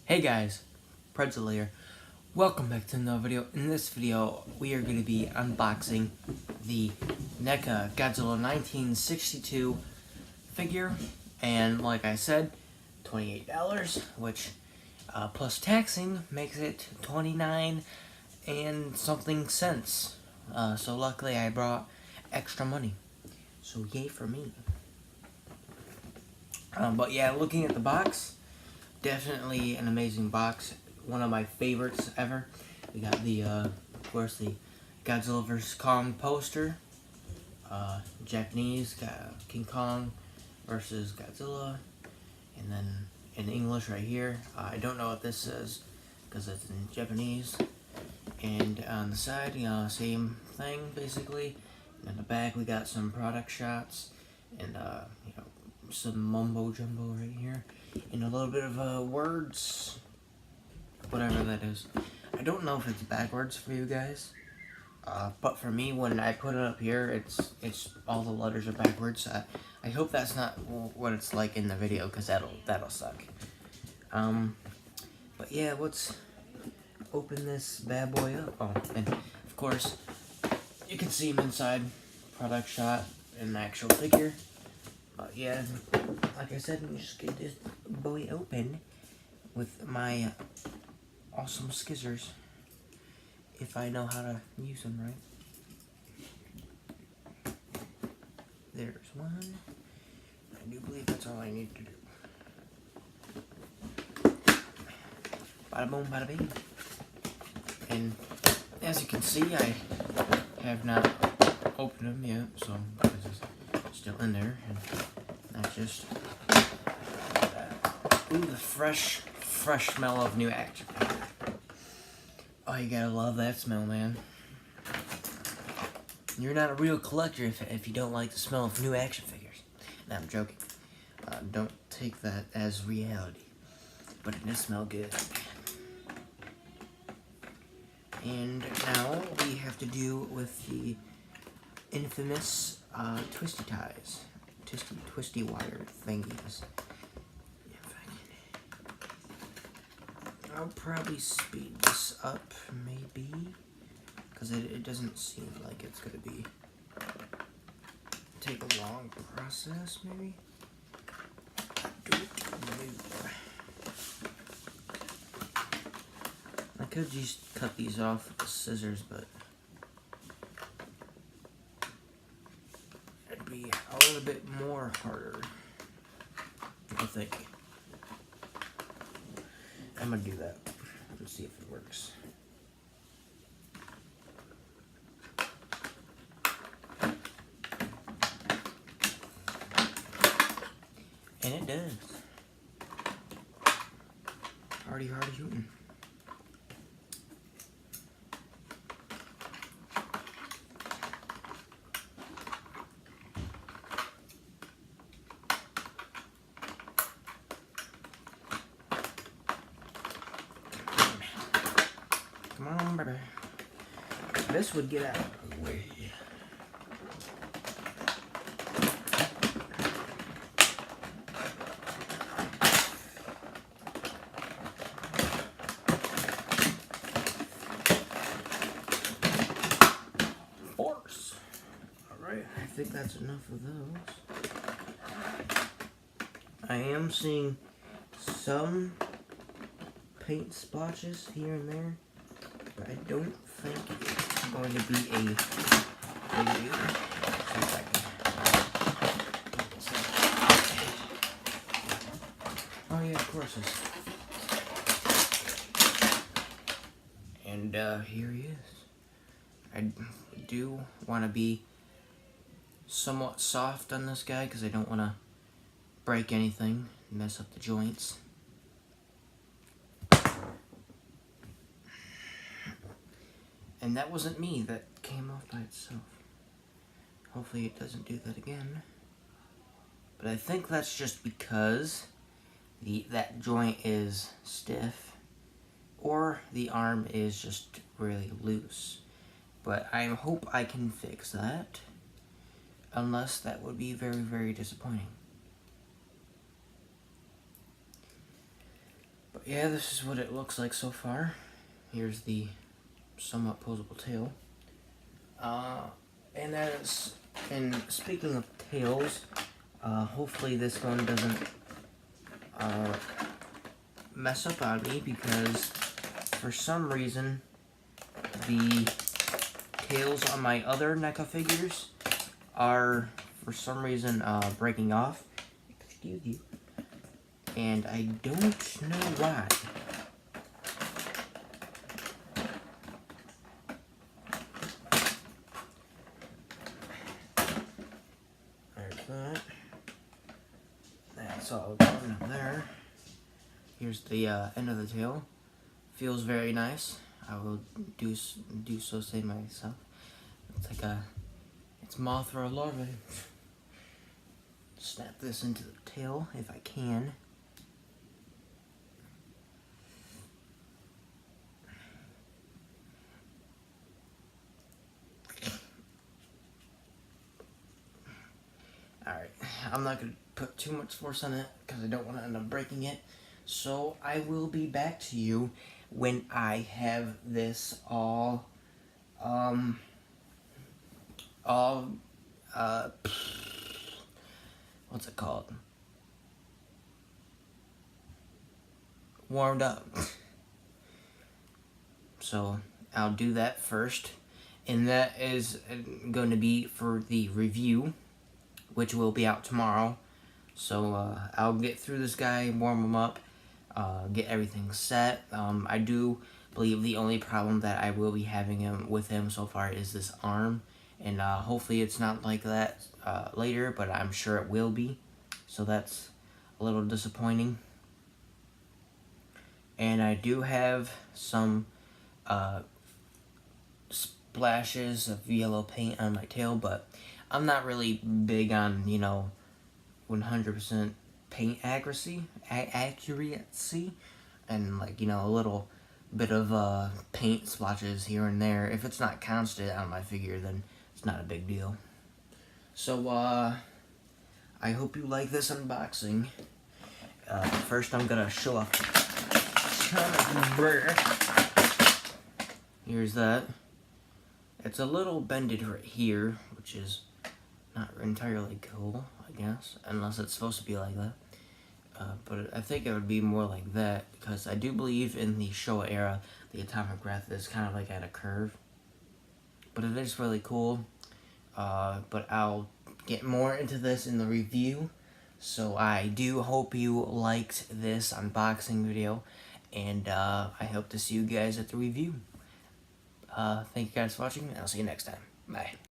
Hey guys, Pretzel here. Welcome back to another video. In this video, we are going to be unboxing the Neca Godzilla 1962 figure, and like I said, $28, which plus taxing makes it 29 and something cents. So luckily I brought extra money, so yay for me. But yeah, looking at the box, definitely an amazing box. One of my favorites ever. We got the, of course, the Godzilla vs. Kong poster. Japanese, King Kong versus Godzilla. And then in English right here. I don't know what this says because it's in Japanese. And on the side, same thing basically. And in the back, we got some product shots and some mumbo jumbo right here, and a little bit of words, whatever that is. I don't know if it's backwards for you guys, but for me, when I put it up here, it's all the letters are backwards. I hope that's not what it's like in the video, because that'll suck. But yeah, let's open this bad boy up. Oh, and of course, you can see him inside, product shot, and the actual figure. Yeah, like I said, we just get this boy open with my awesome scissors, if I know how to use them right. There's one. I do believe that's all I need to do. Bada boom, bada bing. And as you can see, I have not opened them yet, so because it's still in there. And that's just ooh, the fresh smell of new action figure. Oh, you gotta love that smell, man. You're not a real collector if you don't like the smell of new action figures. No, I'm joking. Don't take that as reality. But it does smell good. And now we have to do with the infamous twisty ties. Twisty wire thingies. I'll probably speed this up, maybe, because it doesn't seem like it's gonna take a long process, maybe. I could just cut these off with the scissors, but it'd be a little bit more harder, I think. I'm gonna do that. Let's see if it works. And it does. Hardy shooting. Come on, baby. This would get out of the way. Force. Alright, I think that's enough of those. I am seeing some paint splotches here and there, but I don't think it's going to be a big deal. Oh yeah, of course it's. And here he is. I do want to be somewhat soft on this guy because I don't want to break anything, mess up the joints. And that wasn't me, that came off by itself. Hopefully it doesn't do that again. But I think that's just because that joint is stiff, or the arm is just really loose. But I hope I can fix that, unless that would be very, very disappointing. But yeah, this is what it looks like so far. Here's the somewhat posable tail. And speaking of tails, hopefully this one doesn't mess up on me, because for some reason the tails on my other NECA figures are for some reason breaking off. Excuse you. And I don't know why. There's that. That's all going up there. Here's the end of the tail. Feels very nice. I will do so say myself. It's like it's moth or a larvae. Snap this into the tail if I can. Alright, I'm not going to put too much force on it because I don't want to end up breaking it. So I will be back to you when I have this all what's it called? Warmed up. So I'll do that first, and that is going to be for the review, which will be out tomorrow. So I'll get through this guy, warm him up, get everything set. I do believe the only problem that I will be having with him so far is this arm, and hopefully it's not like that later, but I'm sure it will be. So that's a little disappointing. And I do have some splashes of yellow paint on my tail, but I'm not really big on, 100% paint accuracy, and a little bit of paint splotches here and there. If it's not constant on my figure, then it's not a big deal. So I hope you like this unboxing. First I'm gonna show off. Here's that. It's a little bended right here, which is not entirely cool, I guess, unless it's supposed to be like that. But I think it would be more like that, because I do believe in the Showa era, the atomic breath is kind of like at a curve. But it is really cool. But I'll get more into this in the review. So I do hope you liked this unboxing video, and I hope to see you guys at the review. Thank you guys for watching, and I'll see you next time. Bye.